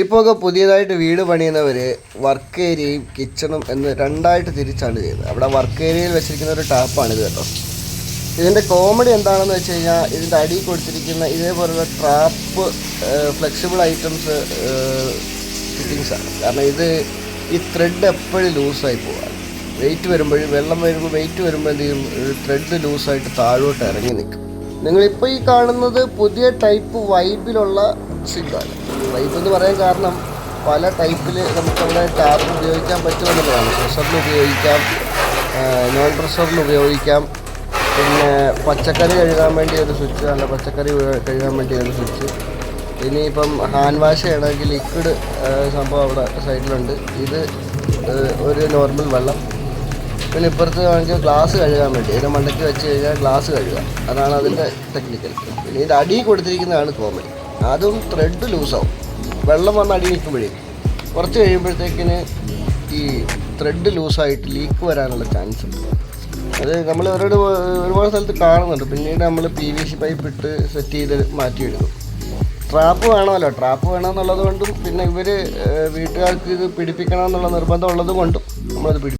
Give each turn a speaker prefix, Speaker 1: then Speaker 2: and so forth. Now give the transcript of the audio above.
Speaker 1: ഇപ്പോൾ ഒക്കെ പുതിയതായിട്ട് വീട് പണിയുന്നവർ വർക്ക് ഏരിയയും കിച്ചണും എന്ന് രണ്ടായിട്ട് തിരിച്ചാണ് ചെയ്യുന്നത്. അവിടെ വർക്ക് ഏരിയയിൽ വെച്ചിരിക്കുന്ന ഒരു ടാപ്പാണിത് കേട്ടോ. ഇതിൻ്റെ കോമഡി എന്താണെന്ന് വെച്ച് കഴിഞ്ഞാൽ ഇതിൻ്റെ അടിയിൽ കൊടുത്തിരിക്കുന്ന ഇതേപോലുള്ള ട്രാപ്പ് ഫ്ലെക്സിബിൾ ഐറ്റംസ് ഫിറ്റിങ്സാണ്. കാരണം ഈ ത്രെഡ് എപ്പോഴും ലൂസായി പോകാം. വെയിറ്റ് വരുമ്പോഴും വെള്ളം വരുമ്പോൾ വെയിറ്റ് വരുമ്പോൾ എന്ത് ചെയ്യും, ത്രെഡ് ലൂസായിട്ട് താഴോട്ട് ഇറങ്ങി നിൽക്കും. നിങ്ങളിപ്പോൾ ഈ കാണുന്നത് പുതിയ ടൈപ്പ് വൈബിലുള്ള സിങ്കാണ്. വൈബ് എന്ന് പറയാൻ കാരണം പല ടൈപ്പിൽ നമുക്കവിടെ ടാപ്പ് ഉപയോഗിക്കാൻ പറ്റുമെന്നുള്ളതാണ്. പ്രഷറിൽ ഉപയോഗിക്കാം, നോൺ പ്രഷറിൽ ഉപയോഗിക്കാം. പിന്നെ പച്ചക്കറി കഴുകാൻ വേണ്ടി ഒരു സ്വിച്ച്, അല്ല പച്ചക്കറി കഴുകാൻ വേണ്ടി ഒരു സ്വിച്ച്. ഇനിയിപ്പം ഹാൻഡ് വാഷ് ചെയ്യണമെങ്കിൽ ലിക്വിഡ് സംഭവം അവിടെ സൈഡിലുണ്ട്. ഇത് ഒരു നോർമൽ വെള്ളം. പിന്നെ ഇപ്പുറത്ത് വേണമെങ്കിൽ ഗ്ലാസ് കഴുകാൻ വേണ്ടി ഇതിൻ്റെ മണ്ടയ്ക്ക് വെച്ച് കഴിഞ്ഞാൽ ഗ്ലാസ് കഴുകുക. അതാണ് അതിൻ്റെ ടെക്നിക്കൽ. പിന്നെ ഇതിൻ്റെ അടിയിൽ കൊടുത്തിരിക്കുന്നതാണ് കോമഡി. അതും ത്രെഡ് ലൂസാവും. വെള്ളം വന്ന് അടി നിൽക്കുമ്പോഴേ കുറച്ച് കഴിയുമ്പോഴത്തേക്കിന് ഈ ത്രെഡ് ലൂസായിട്ട് ലീക്ക് വരാനുള്ള ചാൻസ് ഉണ്ട്. അത് നമ്മൾ ഒരുപാട് സ്ഥലത്ത് കാണുന്നുണ്ട്. പിന്നീട് നമ്മൾ PVC പൈപ്പ് ഇട്ട് സെറ്റ് ചെയ്ത് മാറ്റിയെടുക്കും. ട്രാപ്പ് വേണമല്ലോ, ട്രാപ്പ് വേണമെന്നുള്ളത് കൊണ്ടും പിന്നെ വീട്ടുകാർക്ക് ഇത് പിടിപ്പിക്കണം എന്നുള്ള നിർബന്ധം ഉള്ളത് കൊണ്ടും നമ്മളത്